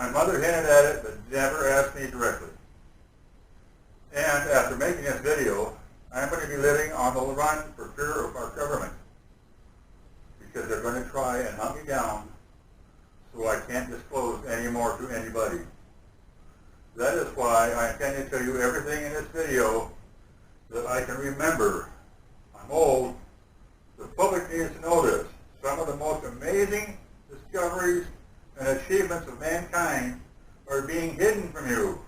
My mother hinted at it, but never asked me directly. And after making this video, I'm going to be living on the run for fear of our government, because they're going to try and hunt me down so I can't disclose anymore to anybody. That is why I intend to tell you everything in this video that I can remember. I'm old. The public needs to know this. Some of the most amazing discoveries and achievements of mankind are being hidden from you.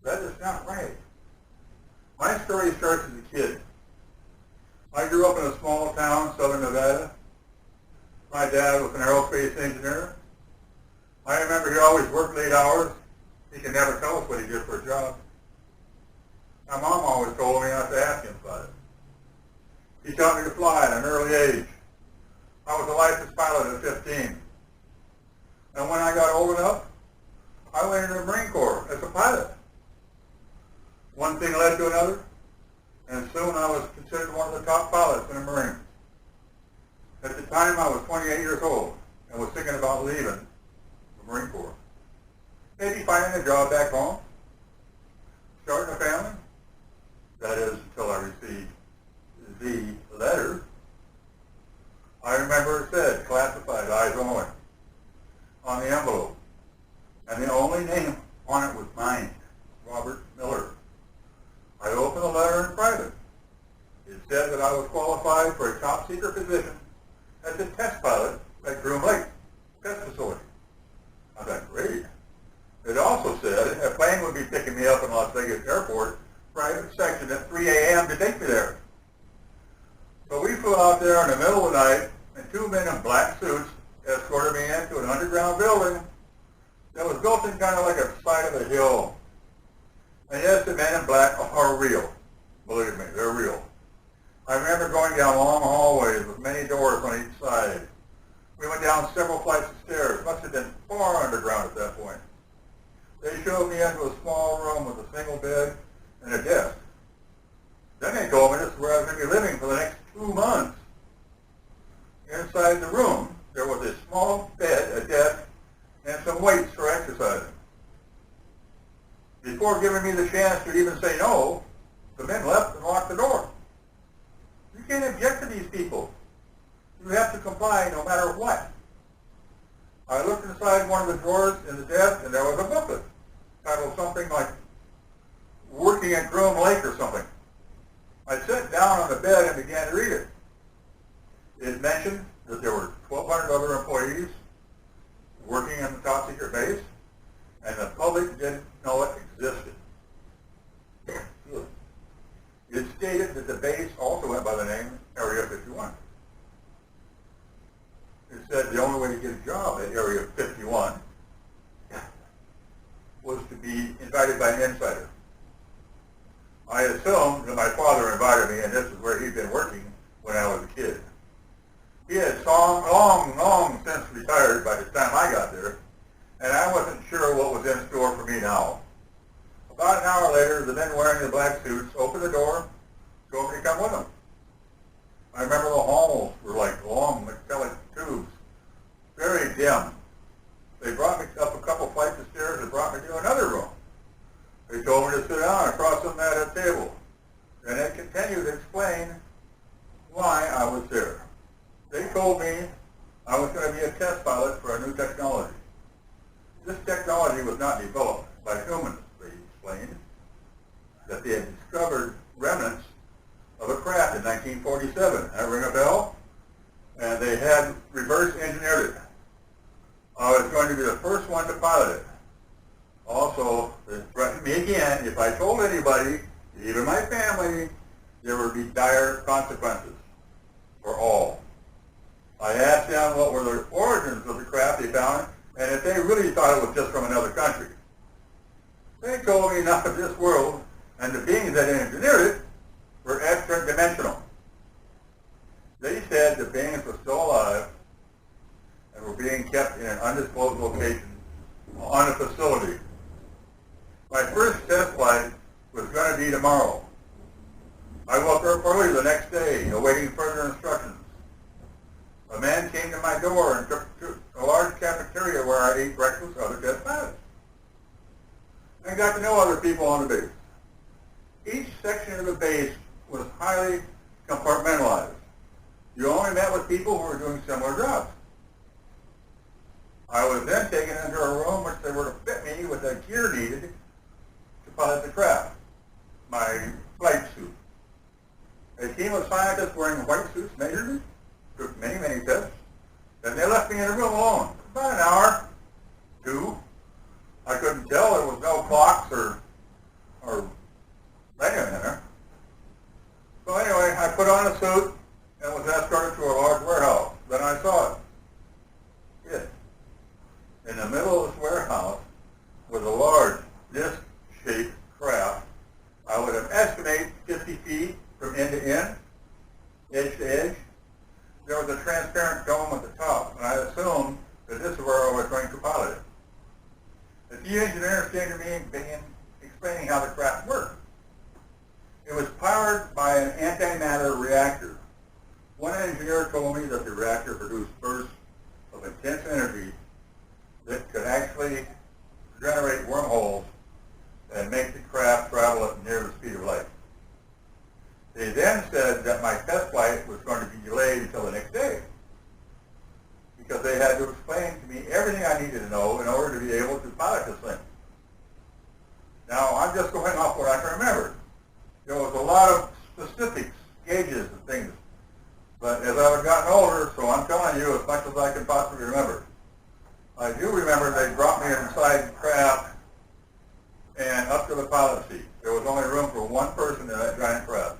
That is not right. My story starts as a kid. I grew up in a small town, southern Nevada. My dad was an aerospace engineer. I remember he always worked late hours. He could never tell us what he did for a job. My mom always told me not to ask him about it. He taught me to fly at an early age. I was a licensed pilot at 15. And when I got old enough, I went into the Marine Corps as a pilot. One thing led to another, and soon I was considered one of the top pilots in the Marines. At the time, I was 28 years old and was thinking about leaving the Marine Corps. Maybe finding a job back home, starting a family. That is, until I received the letter. I remember it said, classified, eyes only, on the envelope. And the only name on it was mine, Robert Miller. I opened the letter in private. It said that I was qualified for a top secret position as a test pilot at Groom Lake Test Facility. I thought, great. It also said a plane would be picking me up in Las Vegas Airport, private section at 3 a.m. to take me there. So we flew out there in the middle of the night, and two men in black suits escorted me into an underground building that was built in kind of like a side of a hill. And yes, the men in black are real. Believe me, they're real. I remember going down long hallways with many doors on each side. We went down several flights of stairs. Must have been far underground at that point. They showed me into a small room with a single bed and a desk. Then they told me this is where I was going to be living for the next 2 months. Inside the room, there was a small bed, a desk, and some weights for exercising. Before giving me the chance to even say no, the men left and locked the door. You can't object to these people. You have to comply no matter what. I looked inside one of the drawers in the desk, and there was a booklet titled something like Working at Groom Lake or something. I sat down on the bed and began to read it. It mentioned that there were 1,200 other employees working on the top secret base, and the public didn't know it existed. It stated that the base also went by the name Area 51. It said the only way to get a job at Area 51 was to be invited by an insider. I assumed that my father invited me, and this is where he'd been working when I was a kid. He had long since retired by the time I got there, and I wasn't sure what was in store for me now. About an hour later, the men wearing the black suits opened the door, told me to come with them. I remember the halls were like long metallic tubes, very dim. They brought me up a couple flights of stairs and brought me to another room. They told me to sit down across from that table. And they continued to explain why I was there. They told me I was going to be a test pilot for a new technology. This technology was not developed by humans, they explained, that they had discovered remnants of a craft in 1947. That ring a bell? And they had reverse engineered it. I was going to be the first one to pilot it. Also, they threatened me again, if I told anybody, even my family, there would be dire consequences for all. I asked them what were the origins of the craft they found, and if they really thought it was just from another country. They told me not of this world, and the beings that engineered it were extra-dimensional. They said the beings were still alive and were being kept in an undisclosed location on a facility. My first test flight was going to be tomorrow. I woke up early the next day, awaiting further instructions. A man came to my door and took to a large cafeteria where I ate breakfast with other test pilots and got to know other people on the base. Each section of the base was highly compartmentalized. You only met with people who were doing similar jobs. I was then taken into a room which they were to fit me with the gear needed to pilot the craft, my flight suit. A team of scientists wearing white suits measured me, took many, many tests, then they left me in a room alone for about an hour, 2. I couldn't tell, there was no clocks or anything in there. So anyway, I put on a suit and was escorted to a large warehouse. Then I saw it. In the middle of this warehouse was a large disc-shaped craft. I would estimate 50 feet from end to end, edge to edge. There was a transparent dome at the top, and I assumed that this is where I was going to pilot it. A few engineers came to me and began explaining how the craft worked. It was powered by an antimatter reactor. One engineer told me that the reactor produced bursts of intense energy that could actually generate wormholes and make the craft travel at near the speed of light. They then said that my test flight was going to be delayed until the next day because they had to explain to me everything I needed to know in order to be able to pilot this thing. Now, I'm just going off what I can remember. There was a lot of specifics, gauges and things, but as I've gotten older, so I'm telling you as much as I can possibly remember. I do remember they brought me inside the craft and up to the pilot seat. There was only room for one person in that giant craft.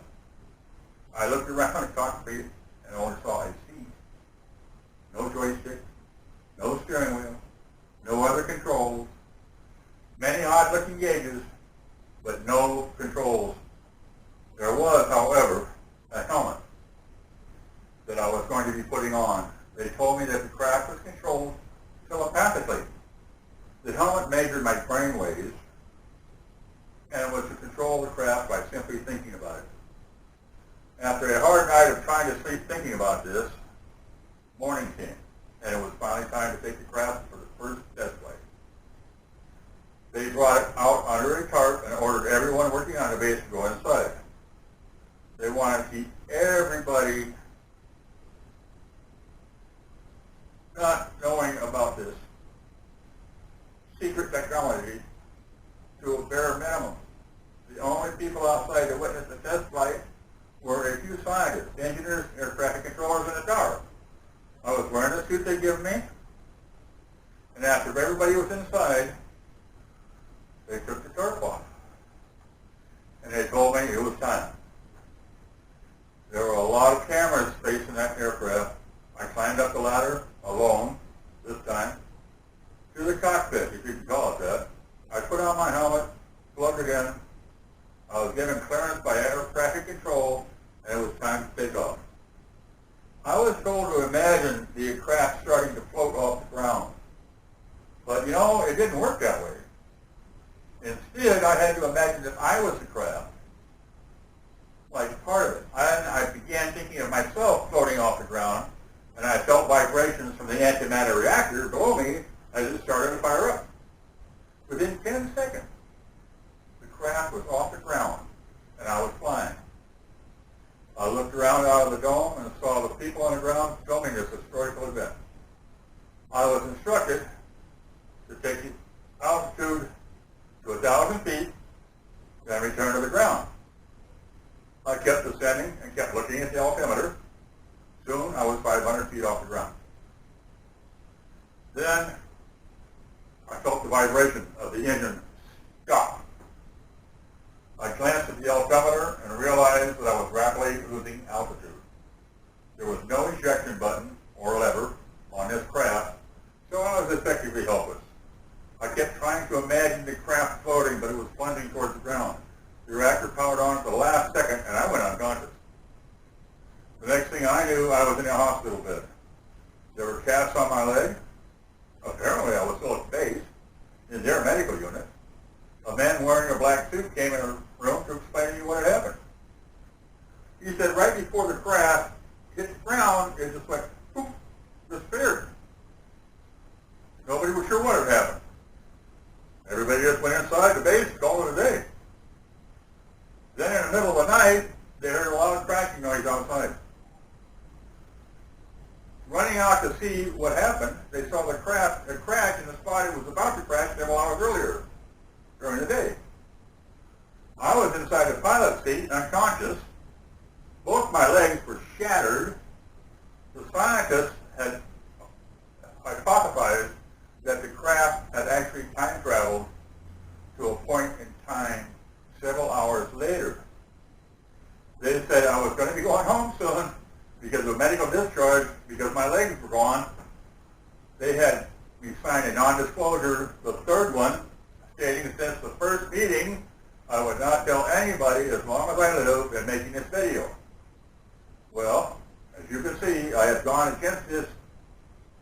I looked around the cockpit and only saw a seat, no joystick, no steering wheel, no other controls, many odd-looking gauges, but no controls. There was, however, a helmet that I was going to be putting on. They told me that the craft was controlled telepathically. The helmet measured my brain waves and was to control the craft by simply thinking about it. After a hard night of trying to sleep thinking about this, morning came, and it was finally time to take the craft for the first test flight. They brought it out under a tarp and ordered everyone working on the base to go inside. They wanted to keep everybody not knowing about this secret technology to a bare minimum. The only people outside to witness the test flight were a few scientists, engineers, air traffic controllers, and a tower. I was wearing the suit they'd given me, and after everybody was inside, they took the tarp off, and they told me it was time. There were a lot of cameras facing that aircraft. I climbed up the ladder alone, this time, to the cockpit, if you can call it that. I put on my helmet, plugged it in. I was given clearance by air traffic control, and it was time to take off. I was told to imagine the craft starting to float off the ground. But you know, it didn't work that way. Instead, I had to imagine that I was the craft, like part of it. I began thinking of myself floating off the ground, and I felt vibrations from the antimatter reactor below me as it started to fire up. Within 10 seconds, the craft was off the ground, and I was flying. I looked around out of the dome and saw the people on the ground filming this historical event. I was instructed to take the altitude to 1,000 feet, then return to the ground. I kept descending and kept looking at the altimeter. Soon I was 500 feet off the ground. Then I felt the vibration of the engine stop. I glanced at the altimeter and realized that I was rapidly losing altitude. There was no ejection button or lever on this craft, so I was effectively helpless. I kept trying to imagine the craft floating, but it was plunging towards the ground. The reactor powered on at the last second, and I went unconscious. The next thing I knew, I was in a hospital bed. There were casts on my leg. Apparently, I was still at base in their medical unit. A man wearing a black suit came in a room to explain to me what had happened. He said right before the craft hit the ground, it just went, poof, disappeared. Nobody nobody was sure what had happened. Everybody just went inside the base and called it a day. Then in the middle of the night, they heard a loud cracking noise outside. Running out to see what happened, they saw the craft had crashed in the spot it was about to crash several hours earlier during the day. I was inside the pilot seat, unconscious. Both my legs were shattered. The scientists had hypothesized that the craft had actually time traveled to a point in time several hours later. They said I was going to be going home soon because of medical discharge, because my legs were gone. They had me sign a non-disclosure, the third one, stating that since the first meeting, I would not tell anybody as long as I live in making this video. Well, as you can see, I have gone against this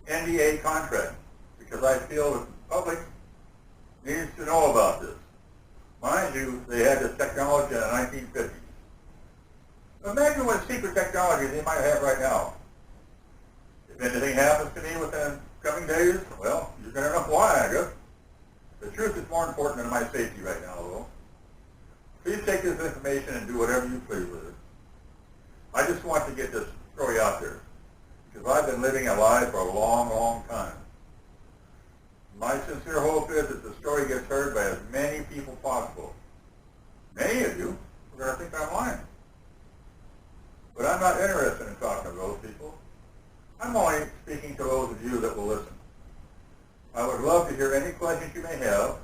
NDA contract because I feel that the public needs to know about this. Mind you, they had this technology in the 1950s. Imagine what secret technology they might have right now. If anything happens to me within the coming days, well, you're going to know why, I guess. The truth is more important than my safety right now, though. Please take this information and do whatever you please with it. I just want to get this story out there because I've been living a lie for a long, long time. My sincere hope is that the story gets heard by as many people possible. Many of you are going to think I'm lying. But I'm not interested in talking to those people. I'm only speaking to those of you that will listen. I would love to hear any questions you may have.